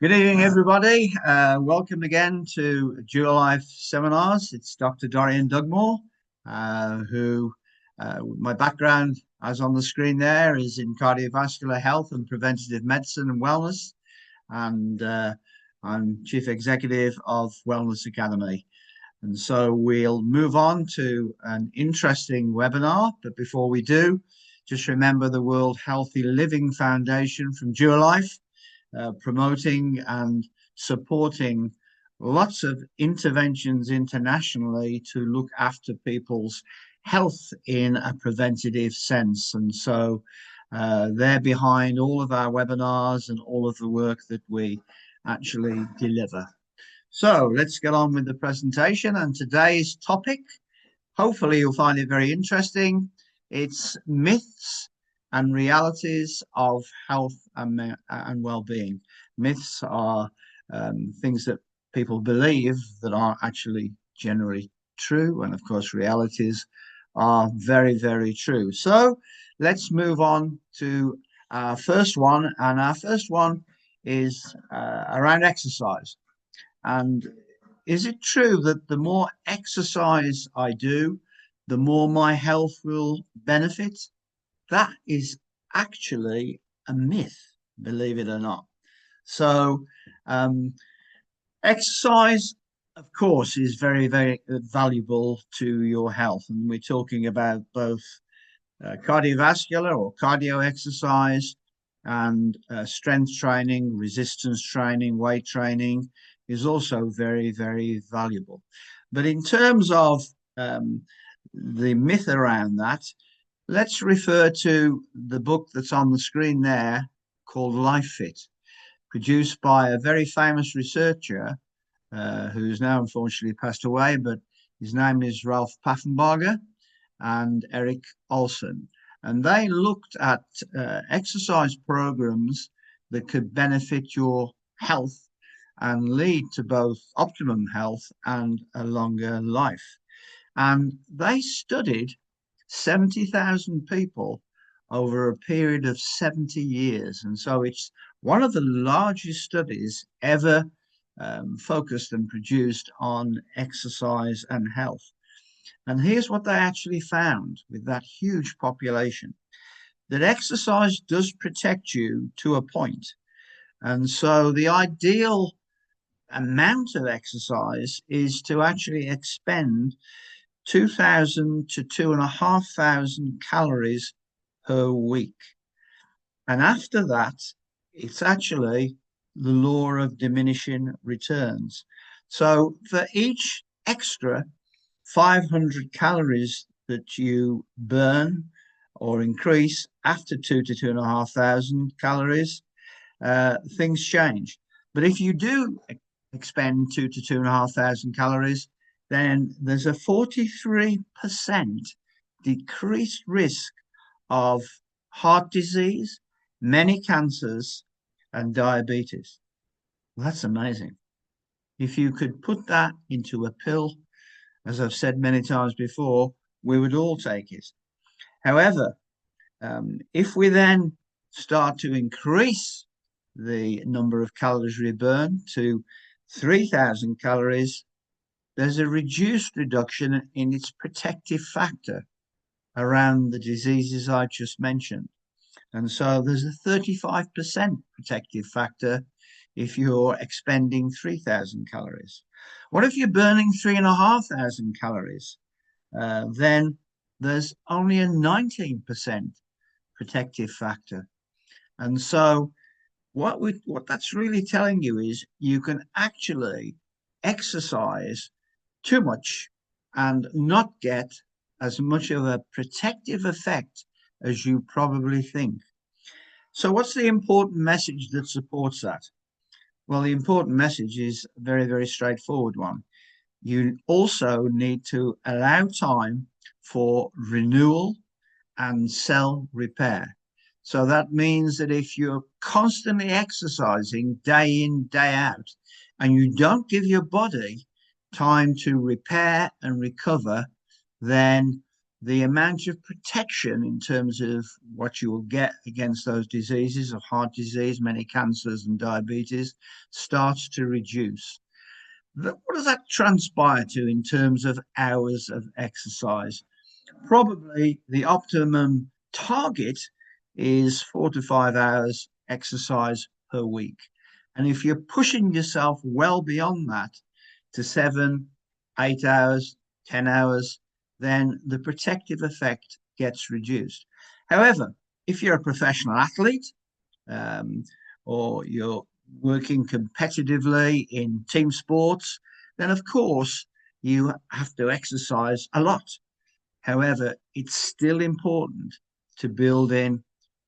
Good evening, everybody. Welcome again to Dual Life Seminars. It's Dr. Dorian Dugmore, who my background, as on the screen there, is in cardiovascular health and preventative medicine and wellness. And I'm Chief Executive of Wellness Academy. And so we'll move on to an interesting webinar. But before we do, just remember the World Healthy Living Foundation from Dual Life. Promoting and supporting lots of interventions internationally to look after people's health in a preventative sense. And so they're behind all of our webinars and all of the work that we actually deliver. So let's get on with the presentation. And today's topic, hopefully you'll find it very interesting. It's myths and realities of health and well-being. Myths are things that people believe that are actually generally true, and of course realities are very, very true. So let's move on to our first one, and our first one is around exercise. And is it true that the more exercise I do, the more my health will benefit? That is actually a myth, believe it or not. So exercise, of course, is very, very valuable to your health. And we're talking about both cardiovascular or cardio exercise and strength training, resistance training, weight training is also very, very valuable. But in terms of the myth around that, let's refer to the book that's on the screen there called Life Fit, produced by a very famous researcher who's now unfortunately passed away, but his name is Ralph Paffenbarger and Eric Olson. And they looked at exercise programs that could benefit your health and lead to both optimum health and a longer life. And they studied 70,000 people over a period of 70 years. And so it's one of the largest studies ever focused and produced on exercise and health. And here's what they actually found with that huge population, that exercise does protect you to a point. And so the ideal amount of exercise is to actually expend 2,000 to 2,500 calories per week. And after that, it's actually the law of diminishing returns. So for each extra 500 calories that you burn or increase after 2,000 to 2,500 calories, things change. But if you do expend 2,000 to 2,500 calories, then there's a 43% decreased risk of heart disease, many cancers, and diabetes. Well, that's amazing. If you could put that into a pill, as I've said many times before, we would all take it. However, if we then start to increase the number of calories we burn to 3,000 calories, there's a reduced reduction in its protective factor around the diseases I just mentioned. And so there's a 35% protective factor if you're expending 3,000 calories. What if you're burning 3,500 calories? Then there's only a 19% protective factor. And so what that's really telling you is you can actually exercise too much and not get as much of a protective effect as you probably think. So what's the important message that supports that? Well, the important message is a very, very straightforward one. You also need to allow time for renewal and cell repair. So that means that if you're constantly exercising day in, day out, and you don't give your body time to repair and recover, then the amount of protection in terms of what you will get against those diseases of heart disease, many cancers and diabetes starts to reduce. What does that transpire to in terms of hours of exercise? Probably the optimum target is 4 to 5 hours exercise per week. And if you're pushing yourself well beyond that to 7, 8 hours, 10 hours, then the protective effect gets reduced. However, if you're a professional athlete um, or you're working competitively in team sports, then of course you have to exercise a lot. However, it's still important to build in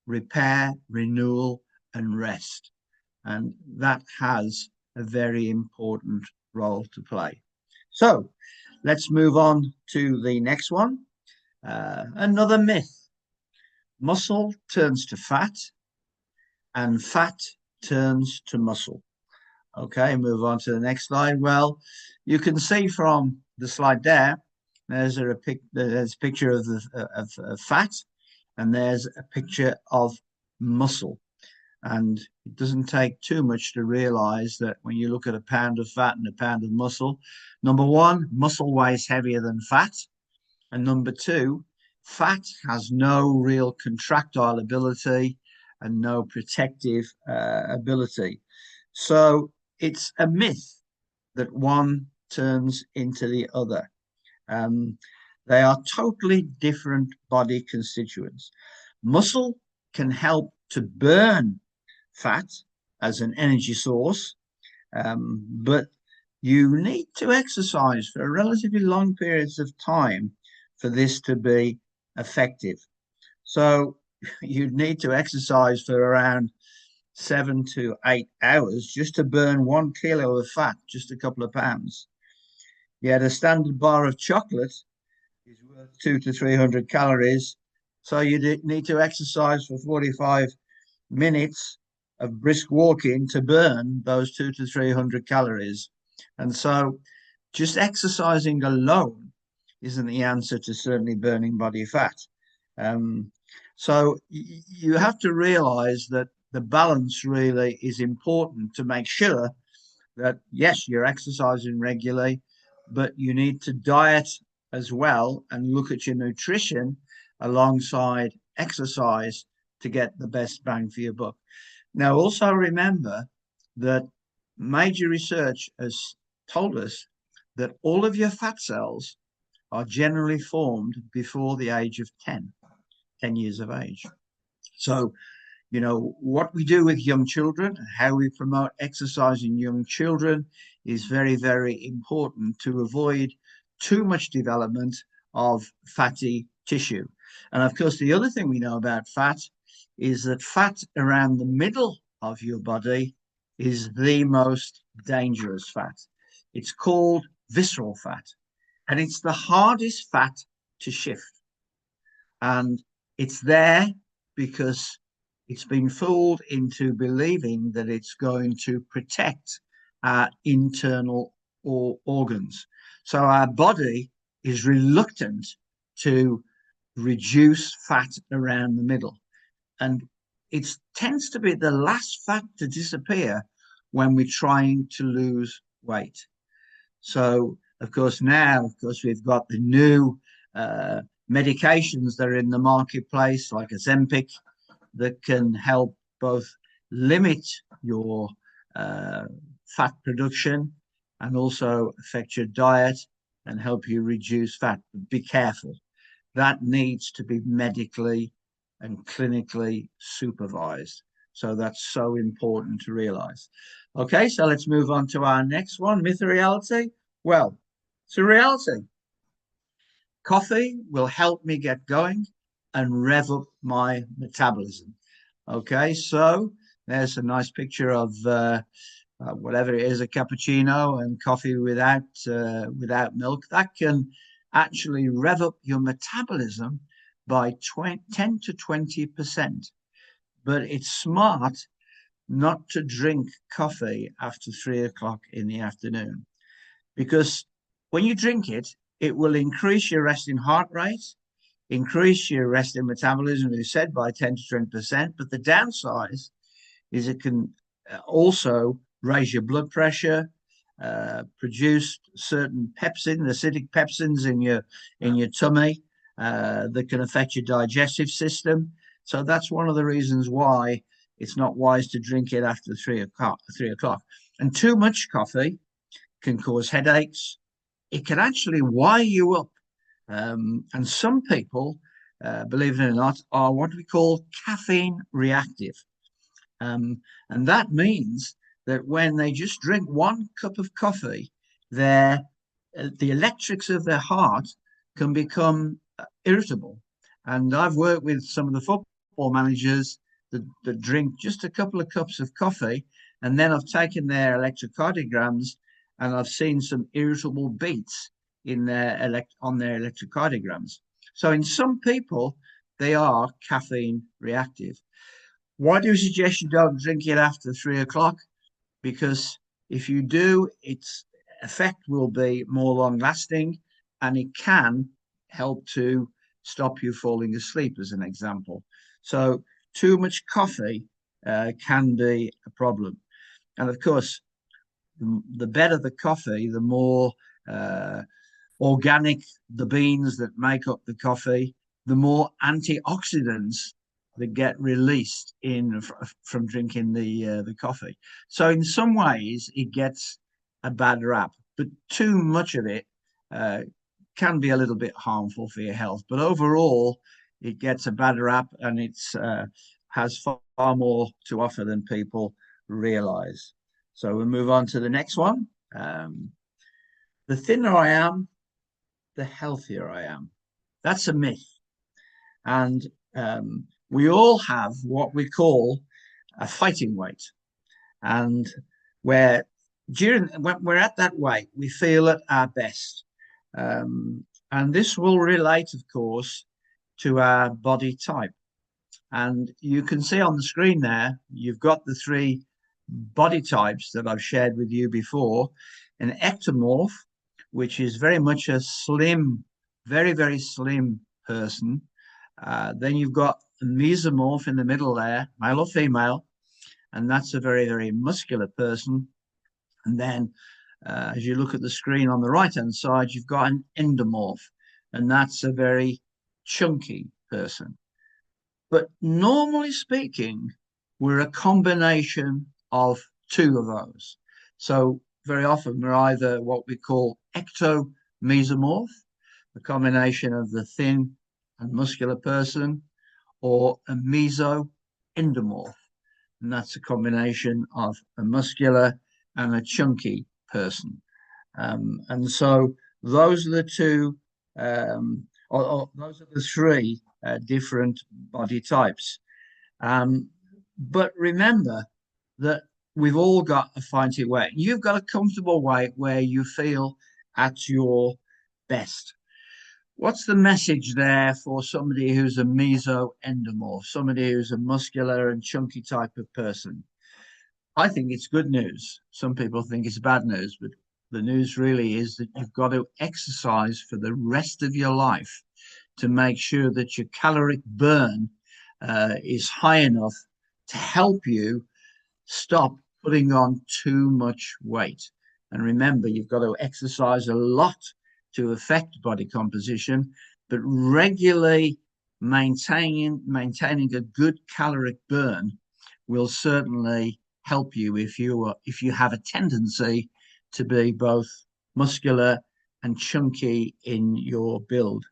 repair, renewal, and rest. And that has a very important role to play. So let's move on to the next one. Another myth: muscle turns to fat and fat turns to muscle. Okay, move on to the next slide. Well, you can see from the slide there, there's a picture of of fat, and there's a picture of muscle. And it doesn't take too much to realize that when you look at a pound of fat and a pound of muscle, number one, muscle weighs heavier than fat. And number two, fat has no real contractile ability and no protective ability. So it's a myth that one turns into the other. Um, they are totally different body constituents. Muscle can help to burn fat as an energy source, but you need to exercise for relatively long periods of time for this to be effective. So you'd need to exercise for around 7 to 8 hours just to burn 1 kilo of fat, just a couple of pounds. Yet a standard bar of chocolate is worth 200 to 300 calories. So you need to exercise for 45 minutes of brisk walking to burn those 200 to 300 calories. And so just exercising alone isn't the answer to certainly burning body fat. Um, so you have to realize that the balance really is important to make sure that, yes, you're exercising regularly, but you need to diet as well and look at your nutrition alongside exercise to get the best bang for your buck. Now, also remember that major research has told us that all of your fat cells are generally formed before the age of 10 years of age. So, what we do with young children, how we promote exercise in young children is very, very important to avoid too much development of fatty tissue. And of course, the other thing we know about fat is that fat around the middle of your body is the most dangerous fat. It's called visceral fat, and it's the hardest fat to shift. And it's there because it's been fooled into believing that it's going to protect our internal organs. So our body is reluctant to reduce fat around the middle. And it tends to be the last fat to disappear when we're trying to lose weight. So, of course, we've got the new medications that are in the marketplace, like Ozempic, that can help both limit your fat production and also affect your diet and help you reduce fat. But be careful. That needs to be medically and clinically supervised. So that's so important to realize. Okay, so let's move on to our next one, myth or reality. Well, it's a reality. Coffee will help me get going and rev up my metabolism. Okay, so there's a nice picture of whatever it is, a cappuccino and coffee without milk. That can actually rev up your metabolism by 10 to 20%. But it's smart not to drink coffee after 3 o'clock in the afternoon, because when you drink it, it will increase your resting heart rate. increase your resting metabolism, as you said, by 10 to 20%. But the downside is it can also raise your blood pressure, produce certain pepsin, acidic pepsins in your tummy that can affect your digestive system. So that's one of the reasons why it's not wise to drink it after 3 o'clock. 3 o'clock. And too much coffee can cause headaches. It can actually wire you up. And some people, believe it or not, are what we call caffeine reactive. And that means that when they just drink 1 cup of coffee, the electrics of their heart can become irritable. And I've worked with some of the football managers that drink just a couple of cups of coffee, and then I've taken their electrocardiograms and I've seen some irritable beats in on their electrocardiograms. So in some people, they are caffeine reactive. Why do you suggest you don't drink it after 3 o'clock? Because if you do, its effect will be more long lasting and it can help to stop you falling asleep, as an example. So, too much coffee can be a problem. And of course, the better the coffee, the more organic the beans that make up the coffee, the more antioxidants that get released from drinking the coffee. So in some ways, it gets a bad rap, but too much of it can be a little bit harmful for your health. But overall, it gets a bad rap, and it's has far more to offer than people realize. So we'll move on to the next one. The thinner I am, the healthier I am. That's a myth. And we all have what we call a fighting weight. And when we're at that weight, we feel at our best. And this will relate, of course, to our body type. And you can see on the screen there, you've got the 3 body types that I've shared with you before. An ectomorph, which is very much a slim, very, very slim person. Then you've got a mesomorph in the middle there, male or female, and that's a very, very muscular person. And then as you look at the screen on the right-hand side, you've got an endomorph, and that's a very chunky person. But normally speaking, we're a combination of 2 of those. So very often we're either what we call ectomesomorph, the combination of the thin and muscular person, or a mesoendomorph, and that's a combination of a muscular and a chunky person. And so those are the 2, those are the 3 different body types. But remember that we've all got a fighting weight. You've got a comfortable weight where you feel at your best. What's the message there for somebody who's a mesoendomorph, somebody who's a muscular and chunky type of person? I think it's good news. Some people think it's bad news, but the news really is that you've got to exercise for the rest of your life to make sure that your caloric burn is high enough to help you stop putting on too much weight. And remember, you've got to exercise a lot to affect body composition, but regularly maintaining a good caloric burn will certainly help you if you have a tendency to be both muscular and chunky in your build.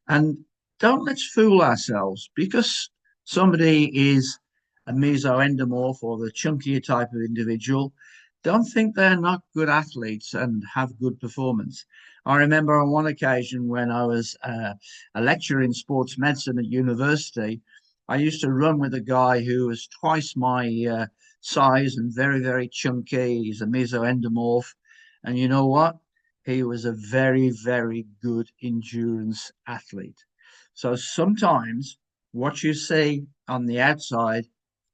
And don't let's fool ourselves, because somebody is a mesoendomorph or the chunkier type of individual, don't think they're not good athletes and have good performance. I remember on one occasion when I was a lecturer in sports medicine at university, I used to run with a guy who was twice my size and very, very chunky. He's a mesoendomorph. And you know what? He was a very, very good endurance athlete. So sometimes what you see on the outside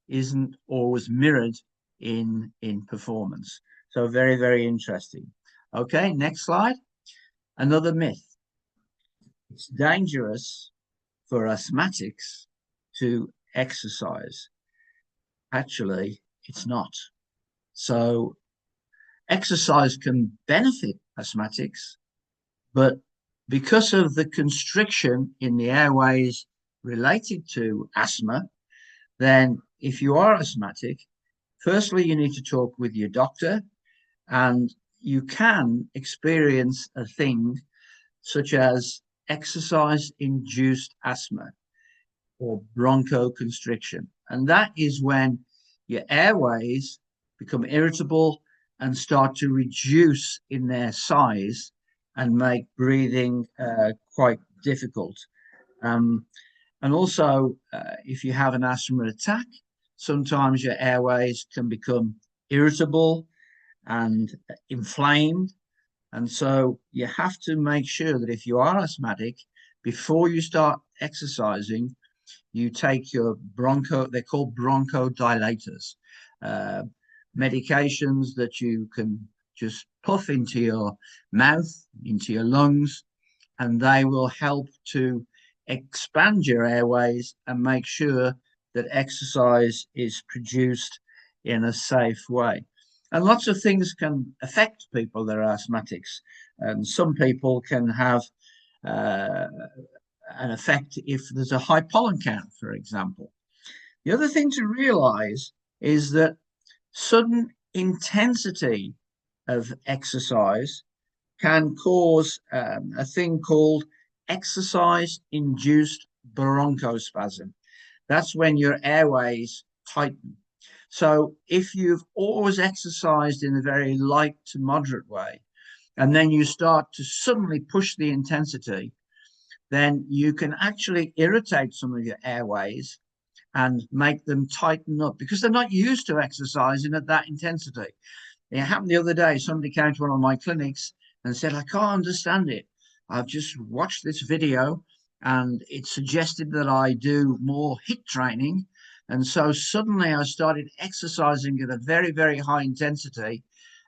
isn't always mirrored in performance. So very, very interesting. Okay, next slide. Another myth. It's dangerous for asthmatics to exercise. Actually, it's not. So exercise can benefit asthmatics, but because of the constriction in the airways related to asthma, then if you are asthmatic, firstly, you need to talk with your doctor, and you can experience a thing such as exercise induced asthma or bronchoconstriction. And that is when your airways become irritable and start to reduce in their size and make breathing quite difficult. Um, and also, if you have an asthma attack, sometimes your airways can become irritable and inflamed. And so you have to make sure that if you are asthmatic, before you start exercising, you take your they're called bronchodilators, uh, medications that you can just puff into your mouth, into your lungs, and they will help to expand your airways and make sure that exercise is produced in a safe way. And lots of things can affect people that are asthmatics. And some people can have uh, an effect if there's a high pollen count, for example. The other thing to realize is that sudden intensity of exercise can cause a thing called exercise induced bronchospasm. That's when your airways tighten. So if you've always exercised in a very light to moderate way, and then you start to suddenly push the intensity, then you can actually irritate some of your airways and make them tighten up because they're not used to exercising at that intensity. It happened the other day. Somebody came to one of my clinics and said, I can't understand it. I've just watched this video and it suggested that I do more HIIT training. And so suddenly I started exercising at a very, very high intensity.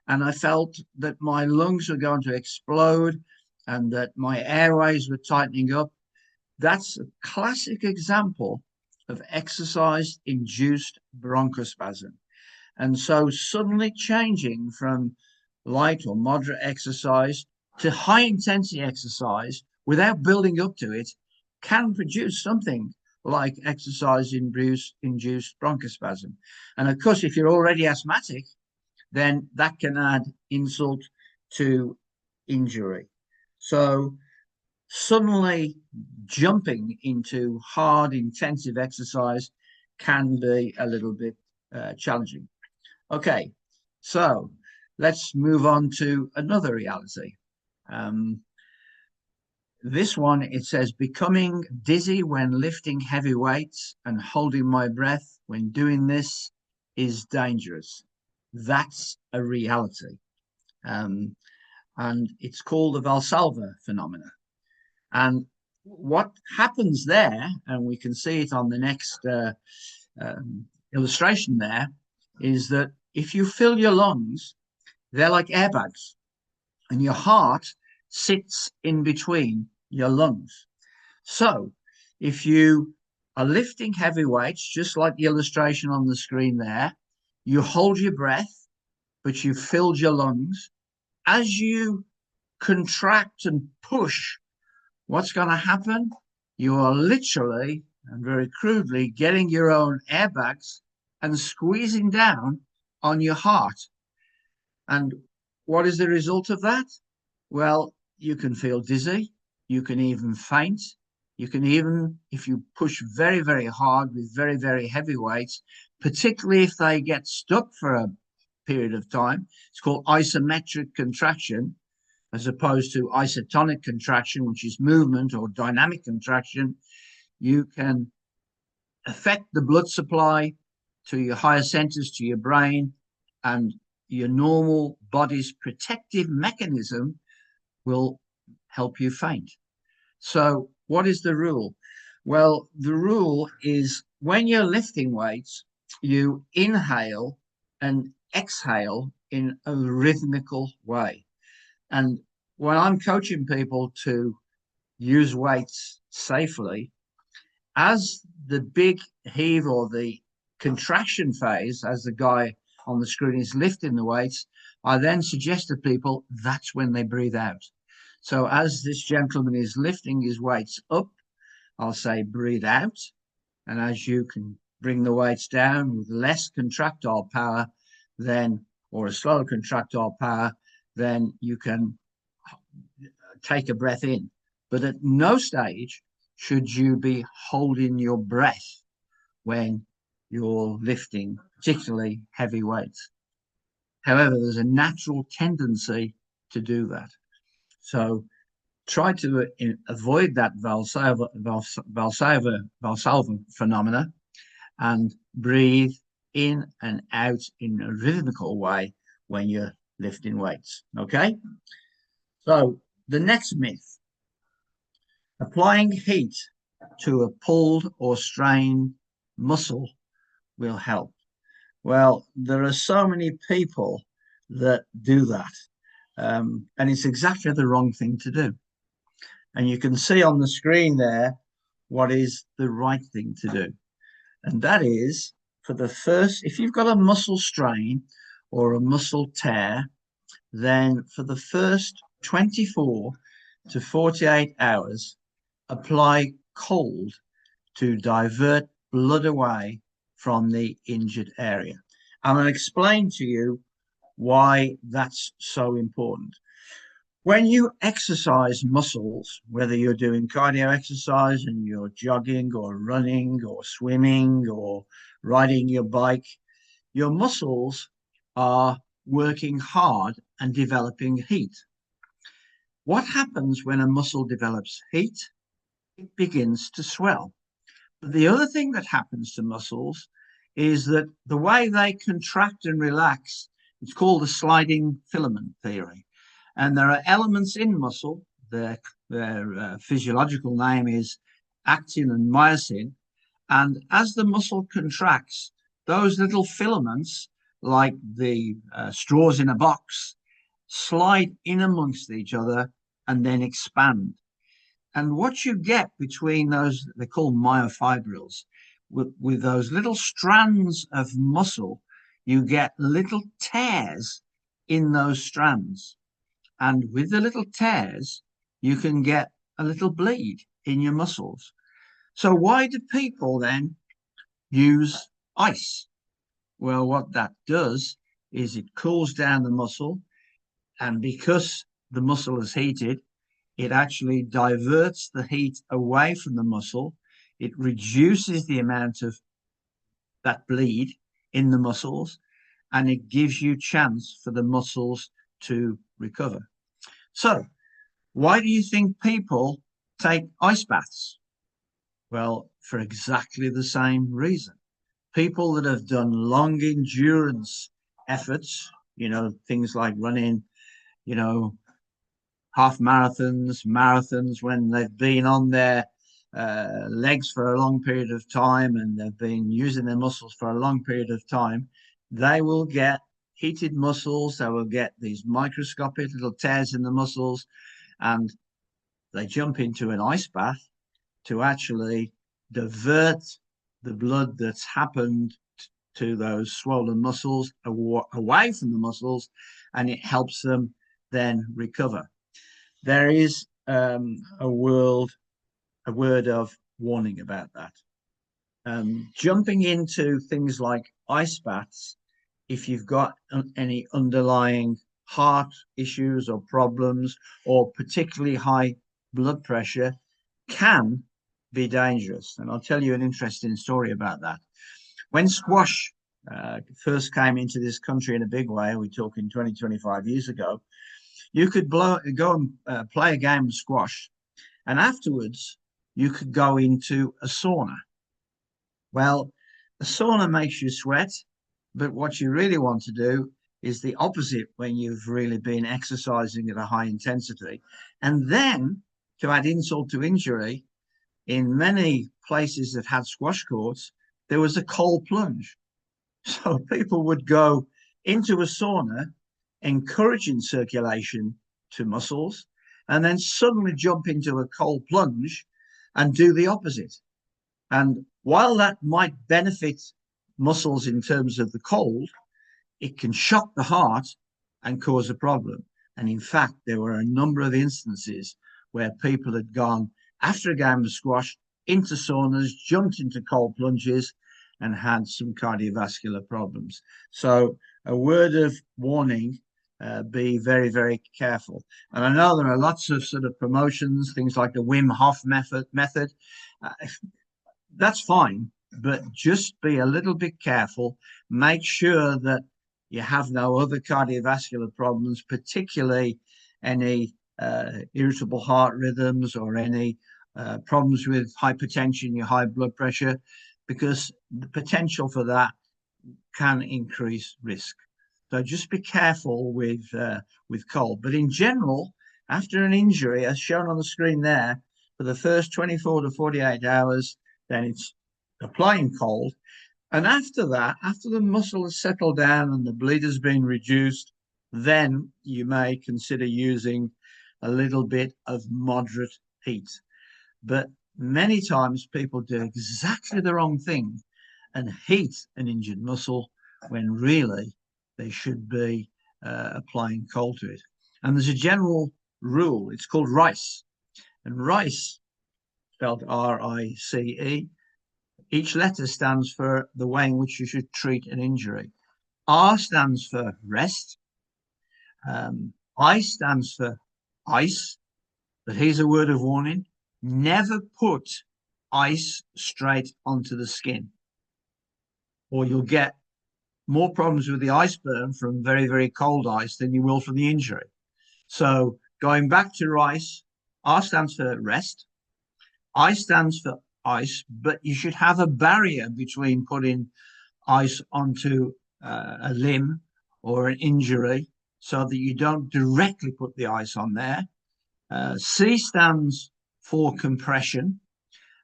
And I felt that my lungs were going to explode and that my airways were tightening up. That's a classic example of exercise induced bronchospasm. And so suddenly changing from light or moderate exercise to high intensity exercise without building up to it can produce something like exercise induced bronchospasm. And of course, if you're already asthmatic, then that can add insult to injury. So suddenly jumping into hard, intensive exercise can be a little bit challenging. Okay, so let's move on to another reality. Um, this one, it says, becoming dizzy when lifting heavy weights and holding my breath when doing this is dangerous. That's a reality. Um, and it's called the Valsalva phenomena. And what happens there, and we can see it on the next illustration there, is that if you fill your lungs, they're like airbags, and your heart sits in between your lungs. So if you are lifting heavy weights, just like the illustration on the screen there, you hold your breath, but you filled your lungs. As you contract and push, what's going to happen? You are literally and very crudely getting your own airbags and squeezing down on your heart. And what is the result of that? Well, you can feel dizzy. You can even faint. You can even, if you push very, very hard with very, very heavy weights, particularly if they get stuck for a period of time, it's called isometric contraction, as opposed to isotonic contraction, which is movement, or dynamic contraction. You can affect the blood supply to your higher centers, to your brain, and your normal body's protective mechanism will help you faint. So, what is the rule? Well, the rule is when you're lifting weights, you inhale and exhale in a rhythmical way. And when I'm coaching people to use weights safely, as the big heave or the contraction phase, as the guy on the screen is lifting the weights, I then suggest to people that's when they breathe out. So as this gentleman is lifting his weights up, I'll say breathe out. And as you can bring the weights down with less contractile power, then, or a slower contractile power, then you can take a breath in. But at no stage should you be holding your breath when you're lifting, particularly heavy weights. However, there's a natural tendency to do that. So try to avoid that Valsalva phenomena and breathe in and out in a rhythmical way when you're lifting weights. Okay? So the next myth, applying heat to a pulled or strained muscle will help. Well, there are so many people that do that. And it's exactly the wrong thing to do. And you can see on the screen there what is the right thing to do. And that is for the first, if you've got a muscle strain or a muscle tear, then for the first 24 to 48 hours, apply cold to divert blood away from the injured area. I'm going to explain to you why that's so important. When you exercise muscles, whether you're doing cardio exercise and you're jogging or running or swimming or riding your bike, your muscles are working hard and developing heat. What happens when a muscle develops heat? It begins to swell. But the other thing that happens to muscles is that the way they contract and relax, it's called the sliding filament theory. And there are elements in muscle, their physiological name is actin and myosin. And as the muscle contracts, those little filaments, like the straws in a box, slide in amongst each other and then expand. And what you get between those, they're called myofibrils, with those little strands of muscle, you get little tears in those strands. And with the little tears, you can get a little bleed in your muscles. So why do people then use ice? Well, what that does is it cools down the muscle. And because the muscle is heated, it actually diverts the heat away from the muscle. It reduces the amount of that bleed in the muscles, and it gives you chance for the muscles to recover. So, why do you think people take ice baths? Well, for exactly the same reason. People that have done long endurance efforts, things like running, half marathons, when they've been on their legs for a long period of time and they've been using their muscles for a long period of time, they will get heated muscles. They will get these microscopic little tears in the muscles, and they jump into an ice bath to actually divert the blood that's happened to those swollen muscles away from the muscles, and it helps them then recover. There is a word of warning about that. Jumping into things like ice baths, if you've got any underlying heart issues or problems, or particularly high blood pressure, can be dangerous. And I'll tell you an interesting story about that. When squash first came into this country in a big way, we're talking 20, 25 years ago, you could go and play a game of squash, and afterwards you could go into a sauna. Well, a sauna makes you sweat, but what you really want to do is the opposite when you've really been exercising at a high intensity. And then, to add insult to injury, in many places that had squash courts, there was a cold plunge. So people would go into a sauna, encouraging circulation to muscles, and then suddenly jump into a cold plunge and do the opposite. And while that might benefit muscles in terms of the cold, it can shock the heart and cause a problem. And in fact, there were a number of instances where people had gone after a game of squash into saunas, jumped into cold plunges, and had some cardiovascular problems. So, a word of warning, be very, very careful. And I know there are lots of sort of promotions, things like the Wim Hof method. Uh, that's fine, but just be a little bit careful. Make sure that you have no other cardiovascular problems, particularly any irritable heart rhythms or any problems with hypertension, your high blood pressure, because the potential for that can increase risk. So just be careful with cold. But in general, after an injury, as shown on the screen there, for the first 24 to 48 hours, then it's applying cold. And after that, after the muscle has settled down and the bleed has been reduced, then you may consider using a little bit of moderate heat. But many times people do exactly the wrong thing and heat an injured muscle when really they should be applying cold to it. And there's a general rule, it's called RICE. And RICE, spelled RICE, each letter stands for the way in which you should treat an injury. R stands for rest. I stands for ice. But here's a word of warning. Never put ice straight onto the skin, or you'll get more problems with the ice burn from very, very cold ice than you will from the injury. So going back to RICE, R stands for rest. I stands for ice, but you should have a barrier between putting ice onto a limb or an injury so that you don't directly put the ice on there. C stands for compression,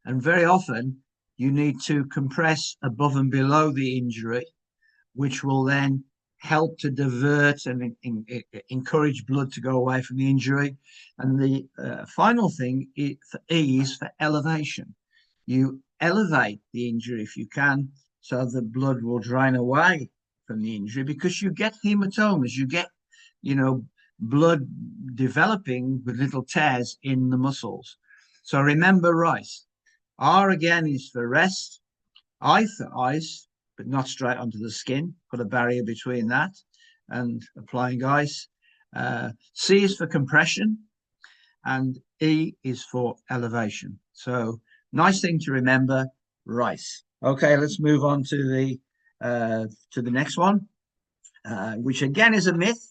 and very often you need to compress above and below the injury, which will then help to divert and encourage blood to go away from the injury. And the final thing for E is for elevation. You elevate the injury if you can, so the blood will drain away from the injury, because you get hematomas, you get, blood developing with little tears in the muscles. So remember RICE. R again is for rest, I for ice, but not straight onto the skin. Put a barrier between that and applying ice. C is for compression, and E is for elevation. So nice thing to remember, RICE. Okay, let's move on to the next one, which again is a myth.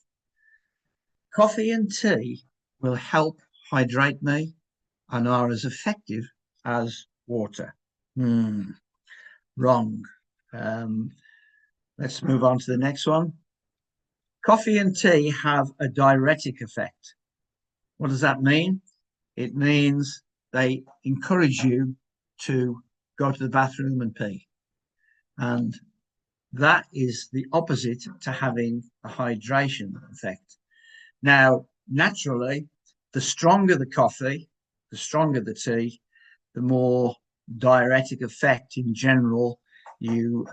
Coffee and tea will help hydrate me and are as effective as water. Wrong. Let's move on to the next one. Coffee and tea have a diuretic effect. What does that mean? It means they encourage you to go to the bathroom and pee. And that is the opposite to having a hydration effect. Now, naturally, the stronger the coffee, the stronger the tea, the more diuretic effect in general you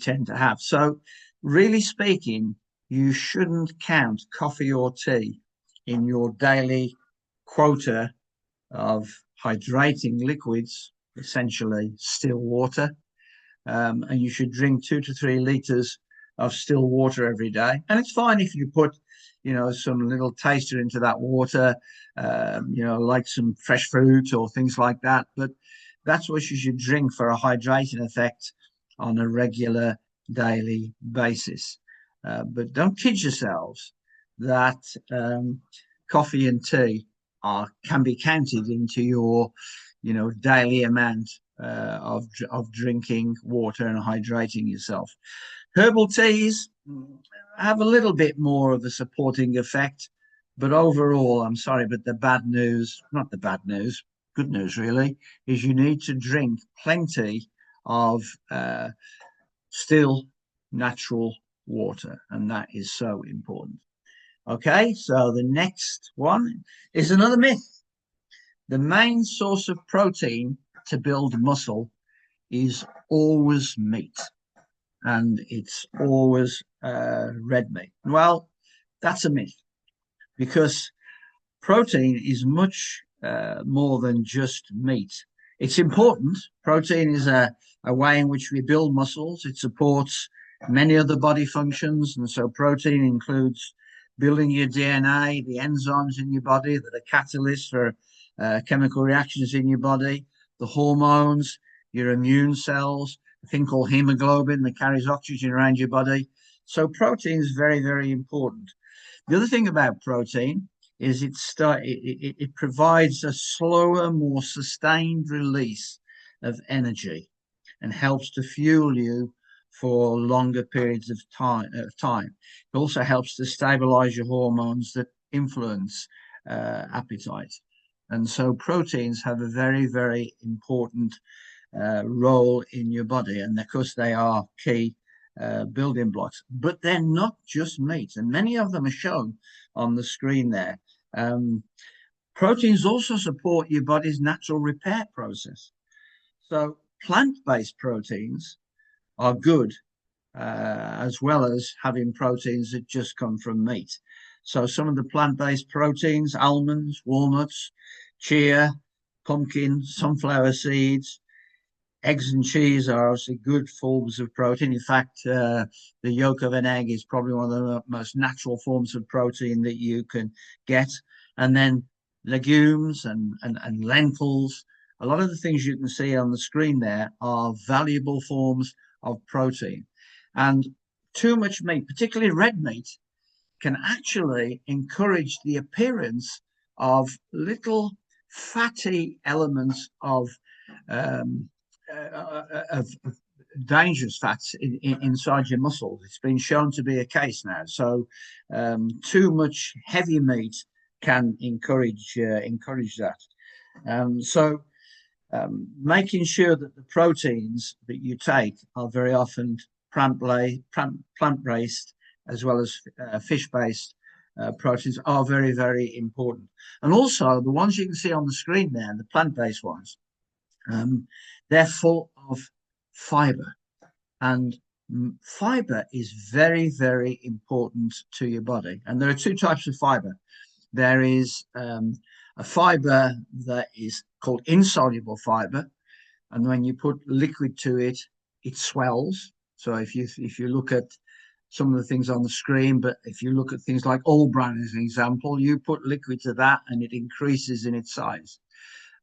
tend to have. So, really speaking, you shouldn't count coffee or tea in your daily quota of hydrating liquids, essentially still water. And you should drink 2 to 3 liters of still water every day. And it's fine if you put, some little taster into that water, like some fresh fruit or things like that. But that's what you should drink for a hydrating effect on a regular daily basis. But don't kid yourselves that coffee and tea can be counted into your, daily amount of drinking water and hydrating yourself. Herbal teas have a little bit more of a supporting effect, but overall, I'm sorry, but not the bad news, good news really, is you need to drink plenty of still natural water, and that is so important. Okay, so the next one is another myth. The main source of protein to build muscle is always meat, and it's always red meat. Well, that's a myth, because protein is much more than just meat. It's important. Protein is a way in which we build muscles. It supports many other body functions. And so protein includes building your DNA, the enzymes in your body that are catalysts for chemical reactions in your body, the hormones, your immune cells, a thing called hemoglobin that carries oxygen around your body. So protein is very, very important. The other thing about protein is it provides a slower, more sustained release of energy and helps to fuel you for longer periods of time. It also helps to stabilize your hormones that influence appetite. And so proteins have a very, very important role in your body. And of course, they are key building blocks, but they're not just meat. And many of them are shown on the screen there. Proteins also support your body's natural repair process. So plant-based proteins are good, as well as having proteins that just come from meat. So some of the plant-based proteins, almonds, walnuts, chia, pumpkin, sunflower seeds, eggs and cheese are obviously good forms of protein. In fact, the yolk of an egg is probably one of the most natural forms of protein that you can get. And then legumes and lentils. A lot of the things you can see on the screen there are valuable forms of protein. And too much meat, particularly red meat, can actually encourage the appearance of little fatty elements of dangerous fats inside your muscles. It's been shown to be a case now. So too much heavy meat can encourage that. Making sure that the proteins that you take are very often plant-based as well as fish-based proteins are very, very important. And also the ones you can see on the screen there, the plant-based ones, they're full of fiber, and fiber is very, very important to your body. And there are two types of fiber. There is a fiber that is called insoluble fiber, and when you put liquid to it, it swells. So if you look at some of the things on the screen, but if you look at things like All Bran as an example, you put liquid to that and it increases in its size.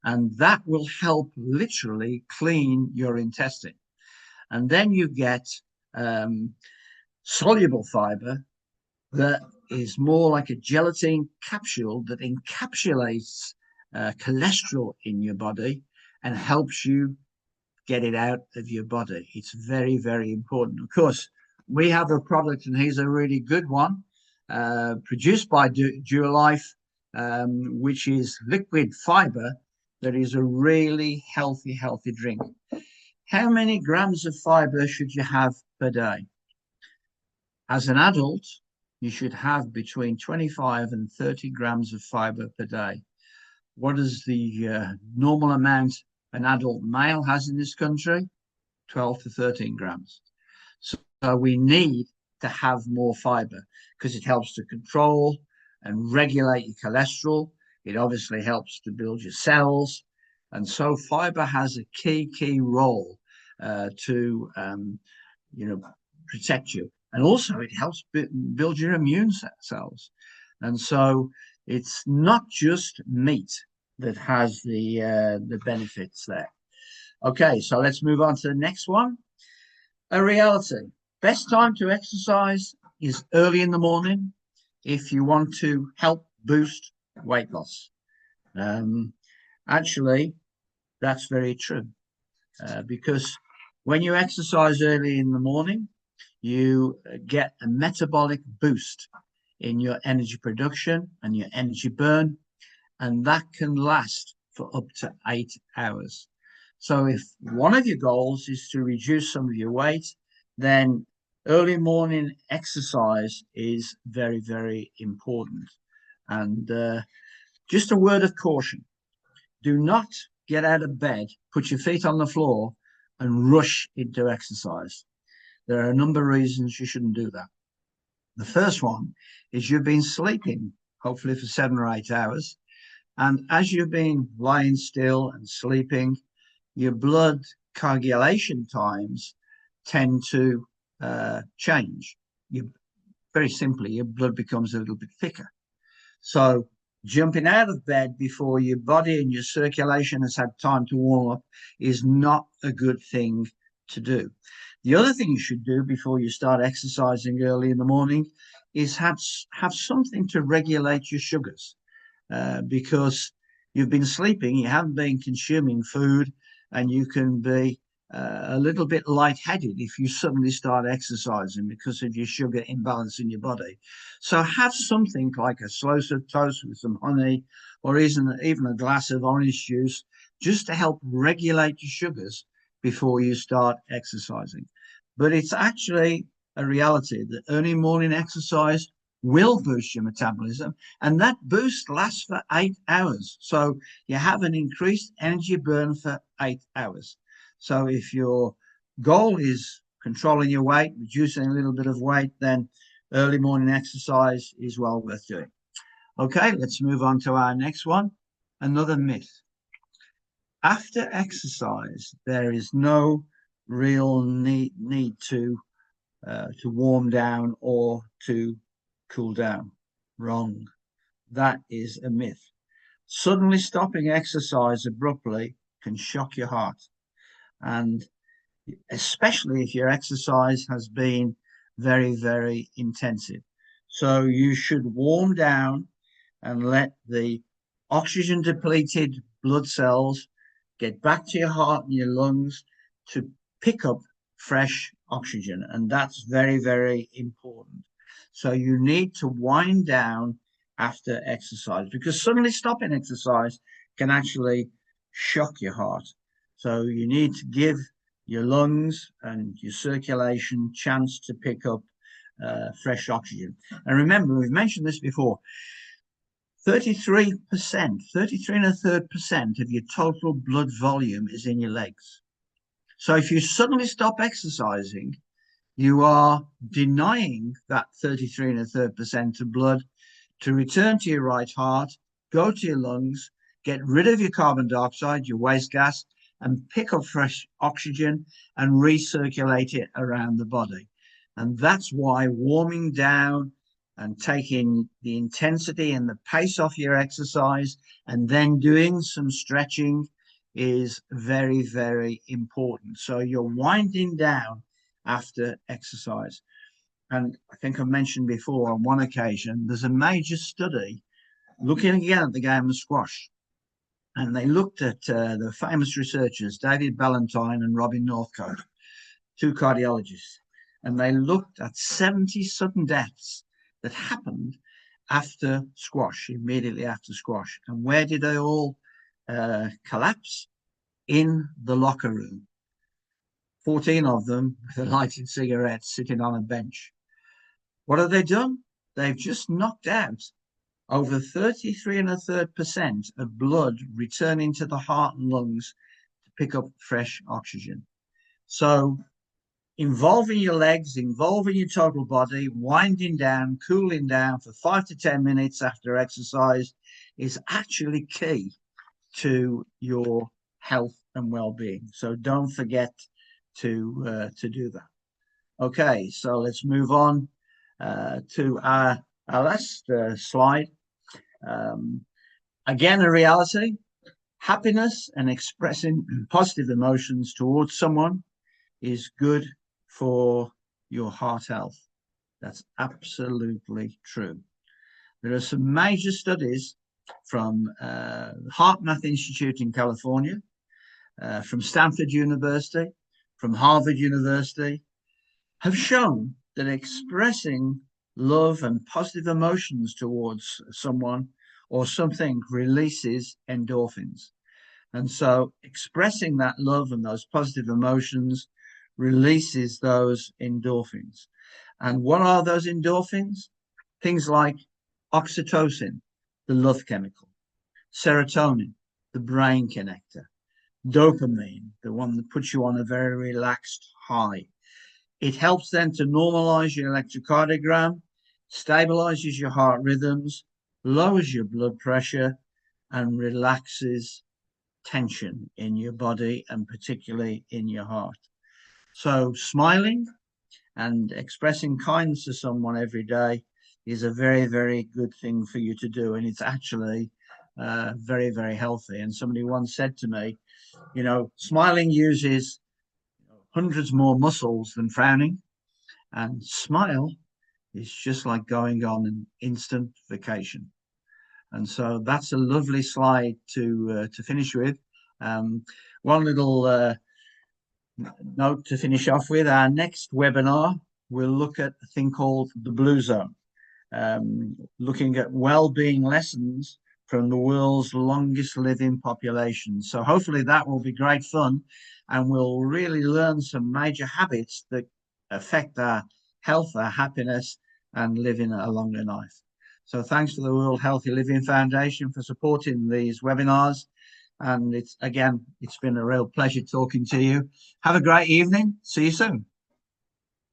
And that will help literally clean your intestine. And then you get soluble fiber that is more like a gelatin capsule that encapsulates cholesterol in your body and helps you get it out of your body. It's very, very important. Of course, we have a product, and here's a really good one, produced by Duralife, which is liquid fiber that is a really healthy drink. How many grams of fiber should you have per day? As an adult, you should have between 25 and 30 grams of fiber per day. What is the normal amount an adult male has in this country? 12 to 13 grams. So we need to have more fiber because it helps to control and regulate your cholesterol. It obviously helps to build your cells. And so fiber has a key role to protect you. And also it helps build your immune cells. And so it's not just meat that has the benefits there. Okay, so let's move on to the next one. A reality. Best time to exercise is early in the morning if you want to help boost weight loss. Actually, that's very true because when you exercise early in the morning, you get a metabolic boost in your energy production and your energy burn, and that can last for up to 8 hours. So if one of your goals is to reduce some of your weight, then early morning exercise is very, very important. And just a word of caution. Do not get out of bed, put your feet on the floor, and rush into exercise. There are a number of reasons you shouldn't do that. The first one is you've been sleeping, hopefully for 7 or 8 hours. And as you've been lying still and sleeping, your blood coagulation times tend to change. Very simply, your blood becomes a little bit thicker. So jumping out of bed before your body and your circulation has had time to warm up is not a good thing to do. The other thing you should do before you start exercising early in the morning is have something to regulate your sugars, because you've been sleeping, you haven't been consuming food, and you can be a little bit lightheaded if you suddenly start exercising because of your sugar imbalance in your body. So have something like a slice of toast with some honey, or even a glass of orange juice, just to help regulate your sugars before you start exercising. But it's actually a reality that early morning exercise will boost your metabolism, and that boost lasts for 8 hours. So you have an increased energy burn for 8 hours. So if your goal is controlling your weight, reducing a little bit of weight, then early morning exercise is well worth doing. Okay, let's move on to our next one. Another myth. After exercise, there is no real need to warm down or to cool down. Wrong. That is a myth. Suddenly stopping exercise abruptly can shock your heart. And especially if your exercise has been very, very intensive. So you should warm down and let the oxygen depleted blood cells get back to your heart and your lungs to pick up fresh oxygen. And that's very, very important. So you need to wind down after exercise, because suddenly stopping exercise can actually shock your heart. So you need to give your lungs and your circulation chance to pick up fresh oxygen. And remember, we've mentioned this before, 33%, 33 1/3% of your total blood volume is in your legs. So if you suddenly stop exercising, you are denying that 33 1/3% of blood to return to your right heart, go to your lungs, get rid of your carbon dioxide, your waste gas, and pick up fresh oxygen and recirculate it around the body. And that's why warming down and taking the intensity and the pace off your exercise and then doing some stretching is very, very important. So you're winding down after exercise. And I think I've mentioned before on one occasion, there's a major study looking again at the game of squash. And they looked at the famous researchers, David Ballantyne and Robin Northcote, two cardiologists. And they looked at 70 sudden deaths that happened after squash, immediately after squash. And where did they all collapse? In the locker room. 14 of them with a lighted cigarette sitting on a bench. What have they done? They've just knocked out over 33 1/3% of blood returning to the heart and lungs to pick up fresh oxygen. So involving your legs, involving your total body, winding down, cooling down for 5 to 10 minutes after exercise is actually key to your health and well-being. So don't forget to do that. Okay, so let's move on to our last slide. Again, a reality. Happiness and expressing positive emotions towards someone is good for your heart health. That's absolutely true. There are some major studies from Heart Math Institute in California, from Stanford University, from Harvard University, have shown that expressing love and positive emotions towards someone or something releases endorphins. And so expressing that love and those positive emotions releases those endorphins. And what are those endorphins? Things like oxytocin, the love chemical, serotonin, the brain connector, dopamine, the one that puts you on a very relaxed high. It helps then to normalize your electrocardiogram, stabilizes your heart rhythms, lowers your blood pressure, and relaxes tension in your body and particularly in your heart. So, smiling and expressing kindness to someone every day is a very, very good thing for you to do. And it's actually very, very healthy. And somebody once said to me, smiling uses hundreds more muscles than frowning, and smile is just like going on an instant vacation. And so that's a lovely slide to finish with. One little note to finish off with: our next webinar will look at a thing called the Blue Zone, looking at well-being lessons from the world's longest living population. So hopefully that will be great fun, and we'll really learn some major habits that affect our health, our happiness, and living a longer life. So thanks to the World Healthy Living Foundation for supporting these webinars. And it's been a real pleasure talking to you. Have a great evening. See you soon.